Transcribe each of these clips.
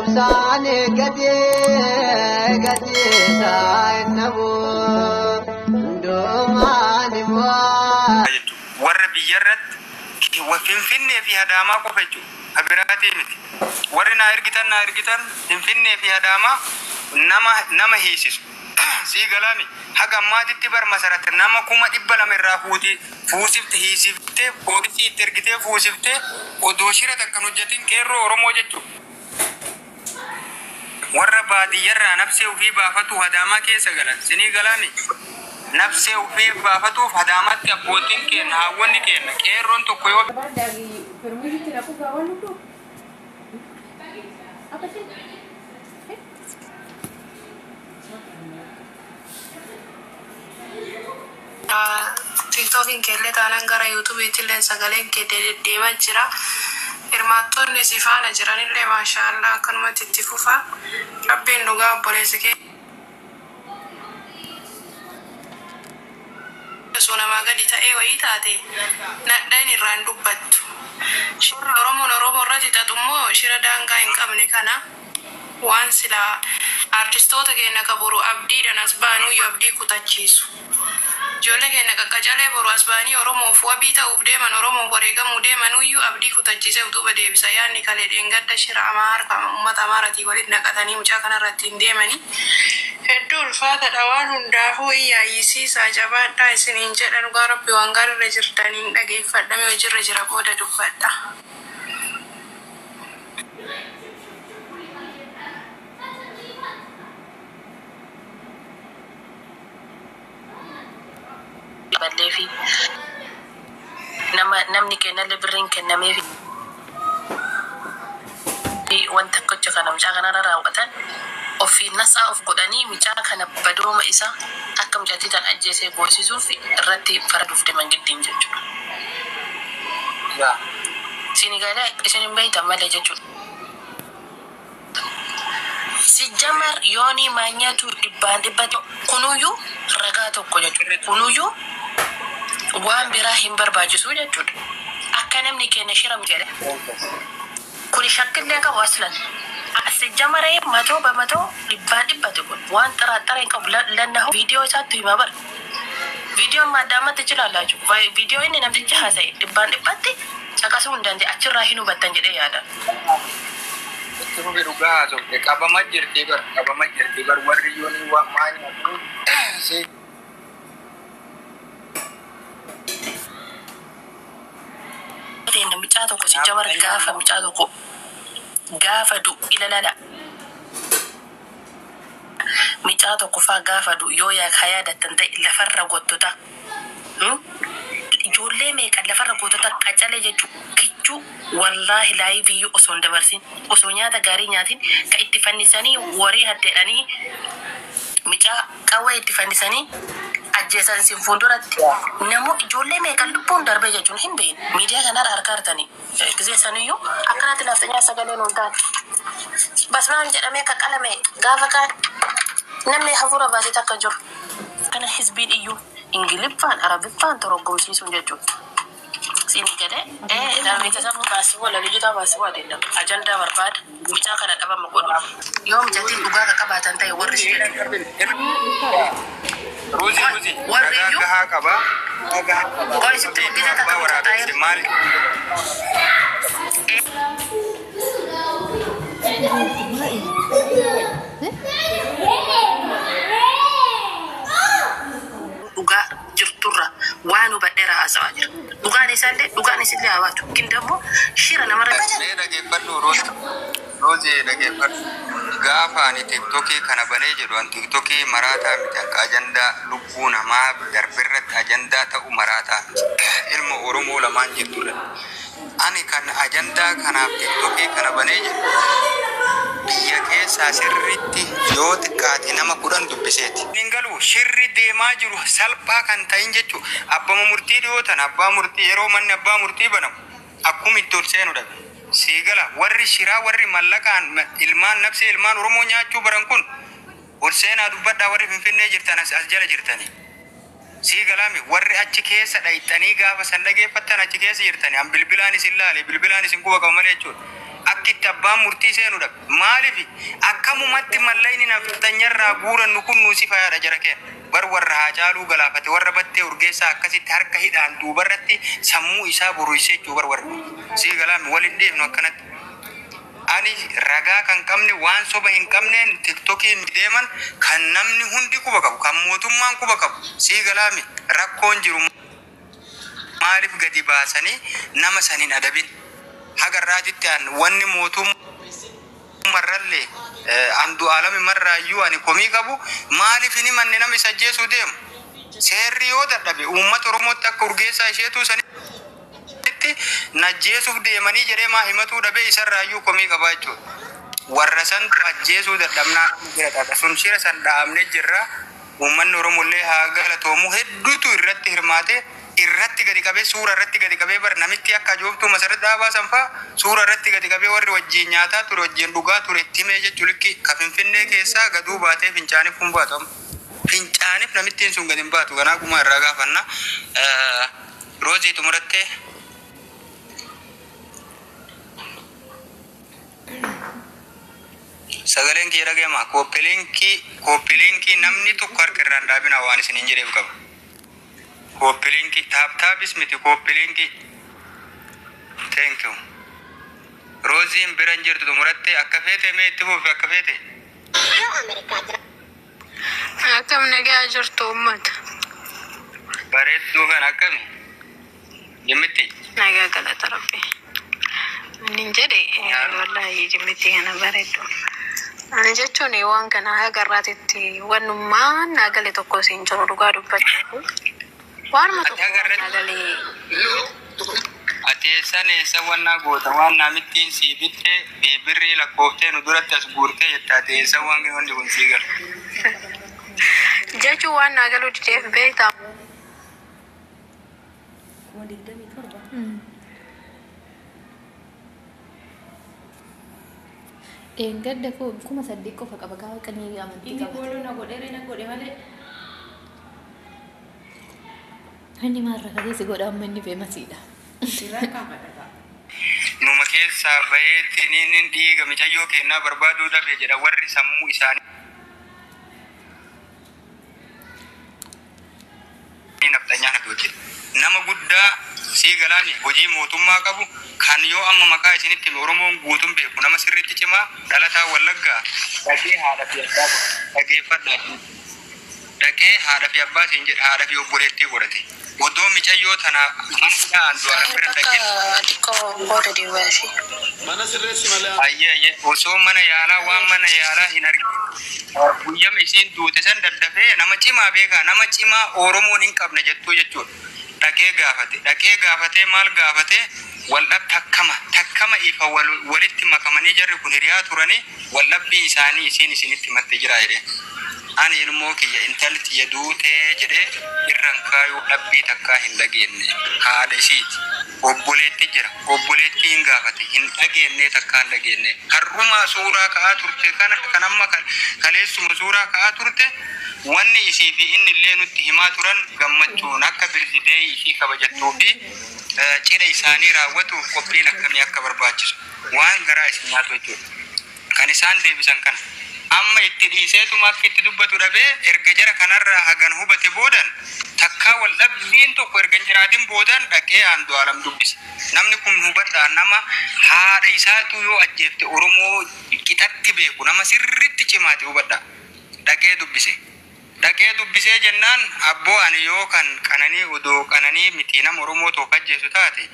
Rabsane gade gade sainabu domani wa warra biyarrat wa finfinne fi hadama ko feju abirati miti warri na irgitan finfinne fi hadama nama hisis si galami haga maditti bar masarat nama kuma dibbala mirra fuusifte hiisifte polisi tergite fuusifte odoshira takkanu jatin qeerro oromo jechu warra baadiyarra nafse ufi baafatu hadama keessa galan sini galami nafse ufi baafatu hadamatti abbootin kenna hawwanni kenna qeerron tokko yoo TikTok in kelle tanan gara YouTube itillen sagalen ke deema jira irmaatonni sifaana jiranillee maashaallah akkanumatti itti fufa rabbiin dhugaa obboleessa kee nama gadi ta'ee wayii taate nadhaan irraan dubbattu shira oromoo irratti xaxummoo shira daangaa hin qabne kana waan sila artistoota keenya kaburu abdiidhaan as baanuu abdii kutachiisu Jole ke nakakajalee boru asbaanii Oromoof wabii ta'uuf deeman Oromoof wareegamuu deeman uyyuu abdii kutachiisee utuba deebisa yaanni kalee dheengadda shira harka uummata Amaaratii walitti naqatanii mucaa kanarratti hin deemanii hedduu ulfaataadha waan hundaafuu iyyaayisiisaa jabaadhaa isiniin jedha dhugaa rabbi waan gaariirra jirtaniin dhageeffadhame hojiirra jira booda dubbadha. Balleefi namni kennalle birriin kennameefi wanta kocha kana mucaa kanarra raawwatan ofii nasaa of godhanii mucaa kana badooma isa akka mucaatii tan ajjeesee goosisuuf irratti faraduuf deeman giddiin jechuudha. Sinigaalaa isin hin beektan malee jechuudha. Sijjamar yoonii maanyatu dhibbaan kunuyyuu ragaa tokko jechuudha. Kunuyyuu waan biraa hin barbaachisu jechuudha. Akka namni kenna shiram jedhe. Kuni shakkillee qabu aslan. Sijjamaree matoo bamatoo dhibbaan kun waan xaraxara hin qabu lannahu viidiyoo isaatti hima bara. Viidiyoon maaddaamatti jilaalaa jiru. Viidiyoo inni namtichi haasa'e dhibbaan caqasuu hin danda'e achirraa hin hubattan jedhee yaada. Itu beruga so qabama jirti bar warri yooni wa maanya si mucaa tokko si jamar gaafa mucaa tokko gaafa du ilalala mucaa tokko faa gaafa du yoo yaa kayaadatan ta'e lafarra gottota ijoollee meeqa lafarra gottota qacalee jechuudha. Wallahi laayiviyyuu osoo hin dabarsin osoo nyaata gaarii nyaatin ka itti fannisanii warii haddeedhanii mucaa qawwee itti fannisanii ajjeesan sin fuulduratti namoo ijoollee meeqan lubbuun darbee jechuun hin beekne miidiyaa kanarra harka hartanii gizeessaniyyuu akkanatti laftanyaa sagalee nuun taate basmaan jedhamee qaqqalame gaafa kaan namni hafuura baasee takka jiru kana hizbiin iyyuu ingiliffaan arabiffaan toroggomsiisuun jechuudha. Sini gede darbe tasafu baasi wala lijita baasi wala dinam ajanda barbada bicara kana daba magodo yo mjati duga ka kabatan tay warri shi Rozi warri yu ga haka ba ko isi te gida ta ka tay mal duga jirturra wanu badera asawajir dugaan isille hawaatu kindammo shira namara dhaggeeffadhu Rozi dhaggeeffadhu gaafa ani tiktokii kana banee jedhu an tiktokii maraataa miti akka ajandaa lubbuu namaa darbirratti ajandaa ta'u maraataa ilma Oromoo lamaan jirtudha. Ani kan ajandaa kanaaf tiktokii kana banee jedhu biyya keessaa sirriitti yoo xiqqaate nama 10 dubbiseeti. Ningalu shirri deemaa jiru salphaa kan ta'in jechu abbaa murtii dhiyootan abbaa murtii yeroo manni abbaa murtii banamu akkuma itti ol seenu dhabe. Sigala warri shiraa warri mallaqaan ilmaan nafsi ilmaan Oromoo nyaachuu baran kun ol seenaa dubbadhaa warri Finfinnee jirtan as jala jirtanii. Sigalaami warri achi keessa dhayxanii gaafa san dhageeffattan achi keessa jirtanii an bilbilaan isin laale bilbilaan isin quba qabu malee jechuudha. akkamitti itti abbaan murtii seenu dhabe maaliif akkamumatti mallayni naftanyarraa guurannu kun nuusi fayaadha jara keen bar warra Haacaaluu galaafate warra Battee Urgeessaa akkasitti harka hidhaan duubarratti sammuu isaa boruysee jechuu bar warra sii galaami walin deemnu akkanatti ani ragaa kan qabne waan soba hin qabneen tiktokiin deeman kan namni hundi quba qabu kan mootummaan quba qabu sii galaami rakkoon jiru maaliif gadi baasanii nama saniin adabin hagarraatitti an wanni mootummarrallee andu alami marraayyuu ani komii qabu maaliif inni manni nama isa ajjeesuu deemu seerri yoo dadhabe uummata Oromootti akka Urgeessaa isheetuu sanitti najjeesuuf deemanii jedhee maa himatuu dhabe isarraayyuu komii qabaa jechuudha. Warra santu ajjeesuu dadhabnaa jedhata sun shira san dhaabnee jirra uummanni Oromollee haa galatoomu hedduutu irratti hirmaate irratti gadi qabee suura irratti gadi qabee bar namitti akka ajoobtuu masarratti dhaabaasan faa suura irratti gadi qabee warri wajjiin nyaataa ture wajjiin dhugaa ture itti himee jechuu likki ka Finfinnee keessaa gaduu baatee fincaaniif kun baatamu fincaaniif namittiin sun gadi hin baatu kanaa kuma irraa gaafanna Roozii xumurattee sagaleen kee dhageema koppiliinkii namni tokko harka irraan dhaabina waan isiniin jedheef qaba koppiliinkii taaptaabis miti koppiliinkii thank you Rooziin biran jirtu xumurattee akka feete mee itti fuufi akka feete akkam nagaa jirtu uummata bareedduu kan akkami jimmitti nagaa galata rabbi nin jedhe wallahi jimmitti kana bareeddu ani jechuun waan kana hagarraatitti wannummaan nagale tokko siin jiru dhugaa dubbachuuf waan matu nagale ati eessa wannaa goota waan namittiin sii bitte birrii lakkooftee nu duratti as guurtee jettaate eessa waan wanni kun sii gala jechuun waan nagalu dideef beektaa gadda ko kuma saddeet qofa qaba gaafa qanii amantii qaba. Inni booluu na godhe malee. Inni maarra kateessi godha amma inni feemasiidha. Numa keessaa baheetti inni dhiiga mijayyoo kennaa barbaaduu dhabe jedha warri sammuu isaanii nafxanyaa na hojjeta. Nama guddaa sii galaani hojii mootummaa qabu kan yoo amma maqaa isinitti Oromoon guutuun beeku nama sirriitti cimaa dhalataa Wallaggaa dhaqee haadha fi abbaa dhageeffadha dhaqee haadha fi abbaa siin jedha haadha fi obboleettii godhate odoo micayyoo tana mana du'aara bira dhaqee ayyee osoo mana yaalaa waan mana yaalaa hin argine guyyama isiin duute san daddafee nama cimaa beekaa nama cimaa Oromoon hin qabne jettuu jechuudha. Dhaqee gaafatee maal gaafatee waldhab takkama ifa walitti makamanii jarri kun hiriyaa turanii waldhabbii isaanii isiin isinitti matte jira jedhee ani ilmoo kiyya intalli tiyya duutee jedhee irran kaayuu dhabbii takkaa hin dhageenye haadha isiiti obboleetti jira obboleetti hin gaafate hin dhageenye takkaa hin dhageenye har'uma suuraa ka'aa turte kan amma kaleessuma suuraa ka'aa turte wanni isii fi inni illee nutti himaa turan gammachuun akka birthday isii kabajattuu fi cidha isaanii raawwatuuf qophiin akkamii akka barbaachisu waan garaa isin nyaatu jechuudha. Kan isaan deebisan kana amma itti dhiiseetuma akka itti dubbatu dhabee erga jara kanarraa hagan hubate boodan takkaa wal dhabbiin tokko erga jiraatin boodan dhaqee Andu'aalam dubbise. Namni kun hubadhaa nama haadha isaatu yoo ajjeefte Oromoo qixatti beeku nama sirriitti cimaate hubadhaa dhaqee dubbisee jennaan abboo ani yoo kan qananii odoo qananii miti nama Oromoo tokko ajjeesu taate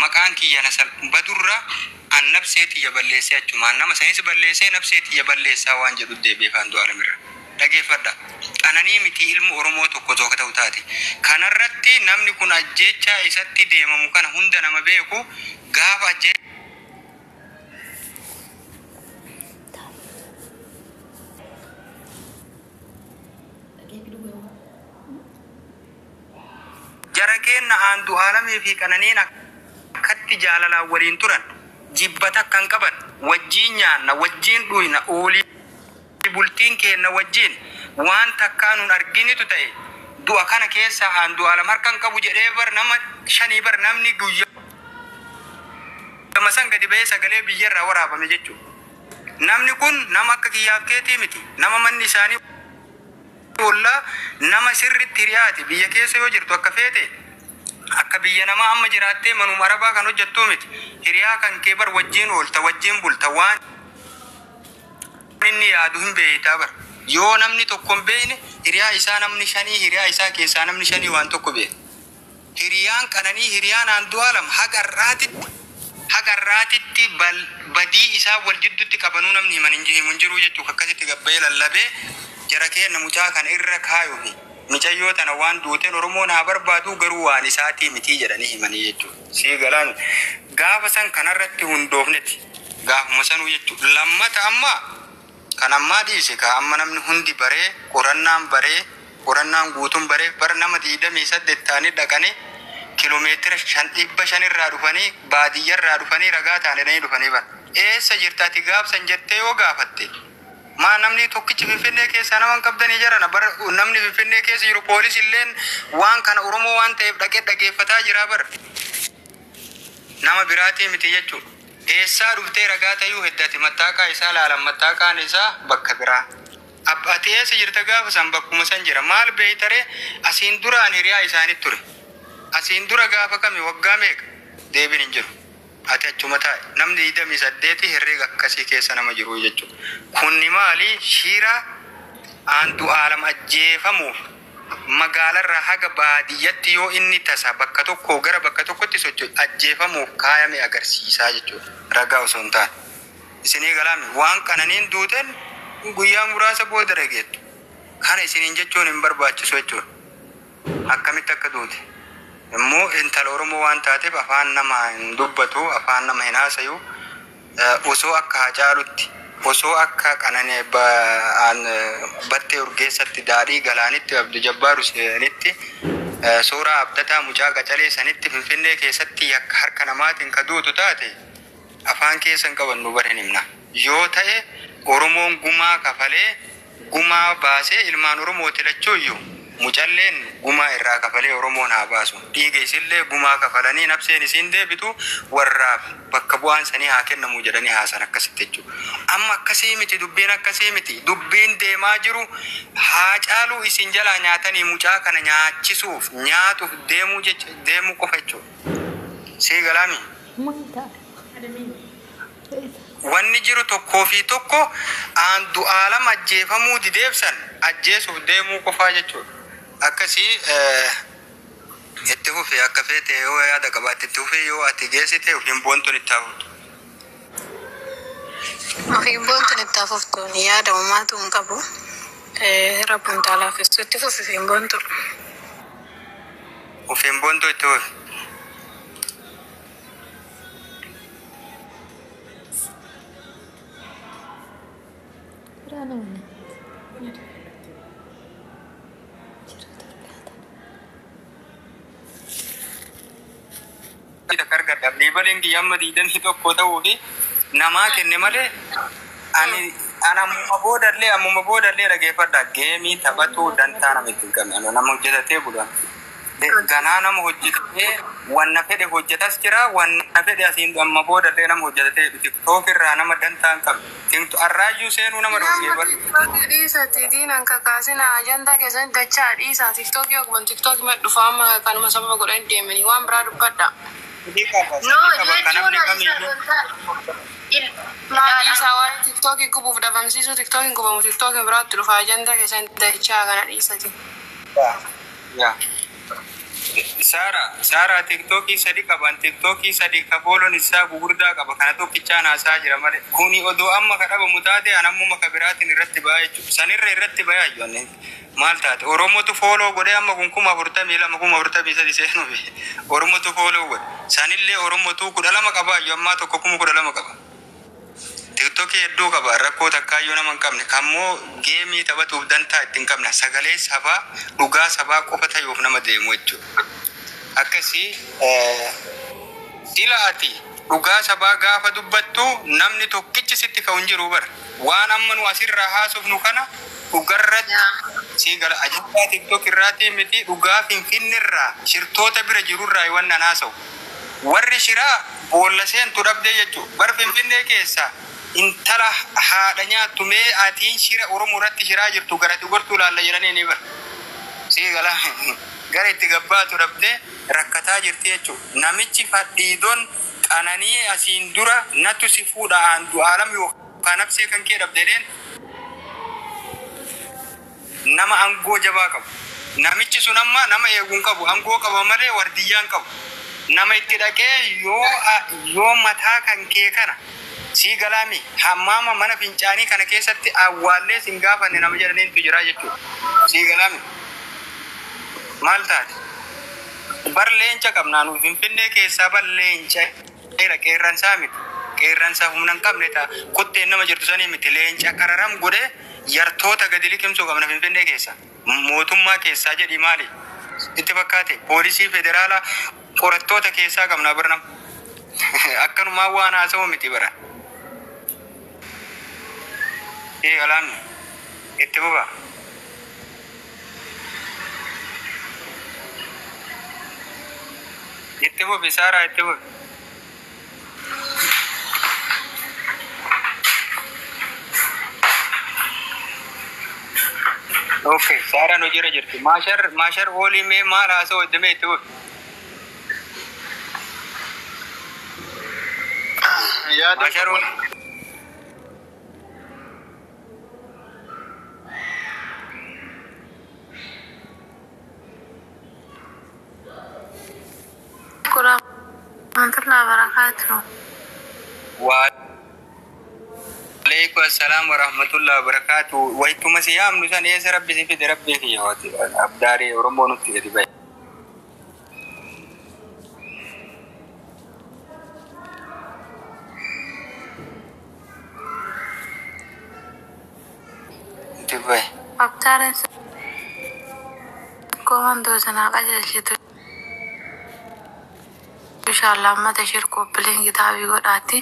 maqaan kiyya nasal badurra an nabseeti ya balleessee achumaan nama sanis balleessee nabseeti ya balleessaa waan jedhu deebi'ee Andu'aalam irra dhageeffadha qananii miti ilmu Oromoo tokko ta'u taate kanarratti namni kun ajjeechaa isatti deemamu kana hunda nama beeku gaafa jara kenna Andu'aalamii fi qananiin akkatti jaalalaan waliin turan jibbata kan qaban wajjiin nyaanna wajjiin dhuyna oolii bultiin kenna wajjiin waan takkaa nun arginitu ta'e du'a kana keessa Andu'aalam harkan qabu jedhee bar nama shanii bar namni guyyaa amma san gadi ba'ee sagalee biyyarraa waraabame jechuudha. Namni kun nama akka kiyyaaf keetii miti. Nama manni isaanii ollaa nama sirriitti hiriyaati. Biyya keessa yoo jirtu akka feete akka biyya namaa amma jiraattee manuma arabaa kan hojjettuu miti. Hiriyaa kan kee bar wajjin oolta wajjin bulta waan inni yaadu hin beektaa bar. Yoo namni tokko hin beekne hiriyaa isaa namni shanii hiriyaa isaa keessaa namni shanii waan tokko beeka. Hiriyaan kananii hiriyaan Andu'aalam hagarraatitti badii isaa wal jidduutti qabanuu namni himan hin jiru jechuudha. Akkasitti gabbee lallabee jara kenna mucaa kana irra kaayuufi micayyoo tana waan duuteen Oromoo naa barbaadu garuu waan isaatii mitii jedhanii himanii jechuudha. Sii galaan gaafa san kanarratti hundoofnetti gaafuma sanuu jechuudha. Lammata amma kan ammaa dhiise ka amma namni hundi baree qorannaan guutuun baree bara nama 28 ta'anii dhaqanii kiiloomeetira 500 irraa dhufanii baadiyyarraa dhufanii ragaa taananii dhufanii bara. Eessa jirtaati gaafsan jettee yoo gaafatte maa namni tokkichi Finfinnee keessa nama hin qabdanii jarana bara namni Finfinnee keessa jiru poolis illeen waan kana Oromoo waan ta'eef dhaqee dhageeffataa jira bara. Nama biraatii miti jechuudha. Eessaa dhuftee ragaa ta'uu heddati mattaaqaa isaa laalan mattaaqaan isaa bakka biraa. Ati eessa jirta gaafa san bakkuma san jira. Maal beeytaree asiin duraan hiriyaa isaanitti ture. Asiin dura gaafa kami waggaa meeqa deebiin hin jiru. Ati achuma taa'e namni 28 herreega akkasii keessa nama jiru jechuudha. Kunni maali shiira Andu'aalam ajjeefamuuf magaalarraa haga baadiyyatti yoo inni tasa bakka tokko gara bakka tokkotti socho'u ajjeefamuuf kaayame agarsiisaa jechuudha. Ragaa osoo hin taane. Isinii galaami waan kananiin duuteen guyyaa muraasa booda dhageettu. Kana isiniin jechuun hin barbaachisu jechuudha. Akkamitti akka duute. Immoo intala Oromoo waan taateef afaan nama hin dubbatu, afaan nama hin haasayu. Osoo akka Hacaalutti, osoo akka Qananii battee Urgeessatti daadhii galaanitti Abduu Jabbaaru seenitti suuraa abdataa mucaa qacalee sanitti Finfinnee keessatti yakka harka namaatiin ka duutu taate afaan keessa hin qabannu bara hin himna. Yoo ta'e Oromoon gumaa kafalee gumaa baasee ilmaan Oromooti lachuuyyuu mucalleen gumaa irraa kafalee Oromoon haa baasu. Dhiiga isillee gumaa kafalanii nabseen isiin deebitu warraaf bakka bu'aan sanii haa kennamu jedhanii haasan akkasitti jechuudha. Amma akkasii miti dubbiin akkasii miti. Dubbiin deemaa jiru Haacaaluu isin jalaa nyaatanii mucaa kana nyaachisuuf nyaatuuf deemuu qofa jechuudha. Sii galaami. Wanni jiru tokkoo fi tokko Andu'aalam ajjeefamuu dideebsan ajjeesuuf deemuu qofaa jechuudha. Akkasii itti fufee akka feete yoo yaada qabaatti itti fufee yoo ati geessite ofiin boontuun itti hafuftu. Ofiin boontuun itti hafuftuun yaada uumaatu hin qabu. Rabbuun taalaafessu itti fufi ofiin boontu. Ofiin boontuu itti fufi. Liibaleen kiyyamma diidamsi tokko ta'uu fi namaa kenne malee ani ammuma boodallee dhageeffadha geemii taphatuu dantaa nama ittiin qabne nama hojjetatee bulan. Ganaa nama hojjetatee wanna fedhe hojjetas jira wanna fedhe asiin amma boodallee nama hojjetatee tiktook irraa nama dantaa hin qabne. Arraayyuu seenuu nama dhufee dhiisati diinan kakaasina ajandaa keessatti dachaa dhiisaa tiktookii akkuma tiktookii madhufa amma kanuma sababa godhan deemanii waan biraa dubbadha. Dhiisaa waan tiktooki gubuuf dhabamsiisu tiktookiin gubamu tiktookiin biraatti dhufa ajandaa keessatti dachaa kana dhiisati. Saara tiktokii sadi qaban tiktokii sadi kafoolon isaa gugurdaa qaba kana tokkichaan haasaa jira malee kuni odoo amma ka dhabamu taate anammuma ka biraatiin irratti ba'aa jechuudha. Sanirra irratti ba'aa jiru maal taate Oromootu fooloo godhee amma kun 42,043 seenuufi Oromootu fooloo godhe sanillee Oromootu 12 qabaa yoo ammaa tokko 12 qaba. Tiktokii hedduu qaba rakkoo takkaayyuu nama hin qabne kammoo geemii taphatuuf dantaa ittiin qabna sagalee sabaa dhugaa sabaa qofa ta'uuf nama deemu jechuudha. Akkasii sila ati dhugaa sabaa gaafa dubbattu namni tokkichi sitti ka'uun jiru bara waan amma nu asirraa haasofnu kana dhugarratti sii gala ajandaa tiktok irraatii miti dhugaa finfinnirraa shirtoota bira jirurraa waan nan haasa'u warri shiraa boolla seentu dhabdee jechuudha. Bar Finfinnee keessa intala haadha nyaattu mee atiin shira Oromoo irratti shiraa jirtu garati gortuu laalla jedhanii ni bara. Sii gala gara itti gabbaatu dhabdee rakkataa jirti jechuudha. Namichi fadhiidoon qananii asiin dura natu si fuudha aandu aalam yookaan absee kan kee dhabdeen nama angoo jabaa qabu. Namichi sun amma nama eeguun qabu, angoo qaba malee wardiyyaan qabu. Nama itti dhaqee yoo mataa kan kee kana sii galaami hammaama mana fincaanii kana keessatti awwaallee sin gaafanne nama jedhaniintu jira jechuudha. Sii galaami maal taate? Bar leenca qabnaa nuuf Finfinnee keessaa bar leenca qeerransaa miti. Qeerransaa humna hin qabne ta'a. Kutteen nama jirtu sanii miti. Leenca qararam godhee yartoota gadi liqimsuu qabna Finfinnee keessa. Mootummaa keessaa jedhi maali? Itti fakkaate poolisii federaalaa qorattoota keessaa qabna birnam. Akkanumaa waan haasa'u miti bara. Alaamni itti buba. Itti bubi Saaraa itti bubi. Okay, Saaraa nu jira jirti. Maashar oolii mee maal haasa'u itti mee itti bubi. Maashar oolii. Waalaikum assalam warahmatullahi wabarakatuh. Waytuma siyaam nusan eessa rabbi si fide rabbii kiyyaati. Abdaari Oromoo nutti gadi bahe. Nutti bahe. Abdaari komandoo sanaa qajeelchitu. Inshallah mata shirku bileen kitaabii godhaatti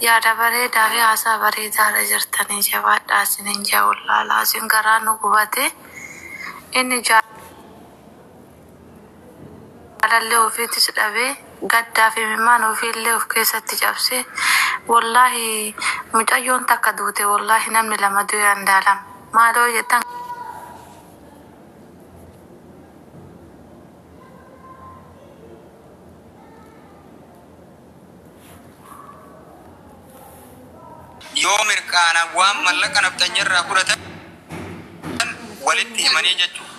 yaada bareedaa fi haasaa bareedaadha jirtanii jabaadhaa isinin jaawullaalaa isin garaa nu gubate inni jaalallee ofiitis dhabee gaddaa fi mimmaan ofiillee of keessatti cabse wallahi mucayyoon takka duute wallahi namni lama du'e andaalam maaloo jettan yoo mirkaana waan mallaqa nafxanyarraa fudhatan walitti himanii jechuudha.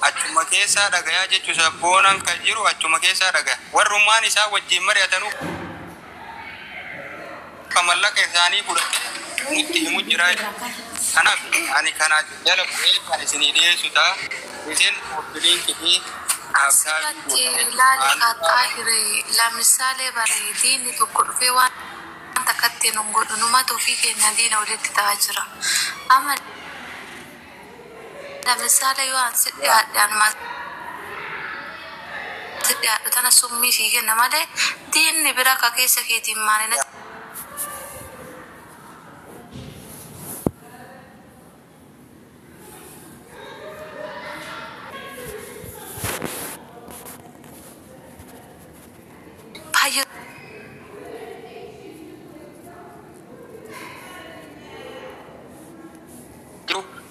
Achuma keessaa dhagayaa jechuun sabboonan kan jiru achuma keessaa dhagaya. Warrummaan isaa wajjin mari'atanuu kan mallaqa isaanii fudhatee nutti himu jira. Kanaaf ani kana jala bu'ee kan isinii dhiyeessu ta'a. Isin obbiliin kifii asirratti ilaali qaaxaa hiree lammisaalee bareedii inni tokko dhufee waan takkatti nun godhu numatu ofii keenya diina walitti ta'aa jira. Amma lammisaalee yoo an sidhi haadhaan sidhi haadhu tana summii sii kenna malee diinni bira akka keessa keetiin maalina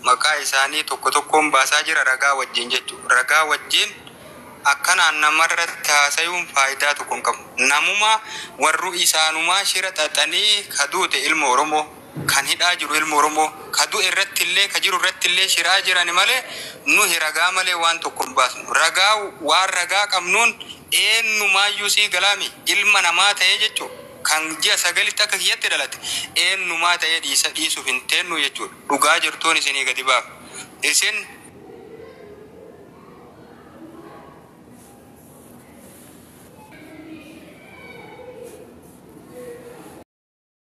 maqaa isaanii tokko tokkoon baasaa jira ragaa wajjin jechuudha. Ragaa wajjin akkanaan namarratti haasayuun faayidaa tokko hin qabu. Namuma warru isaanumaa shira xaxanii kaduute ilma Oromoo kan hidhaa jiru ilma Oromoo kadu irrattillee ka jiru irrattillee shiraa jiran malee nuhi ragaa malee waan tokko hin baasnu. Ragaa waan ragaa qabnuun eenyumaayyuu sii galaami ilma namaa ta'ee jechuudha. Kan ji'a sagalitti akka kiyyatti dhalate eenyumaa ta'ee dhiisuuf hin teennu jechuudha. Dhugaa jirtuun isinii gadi baaf. Isin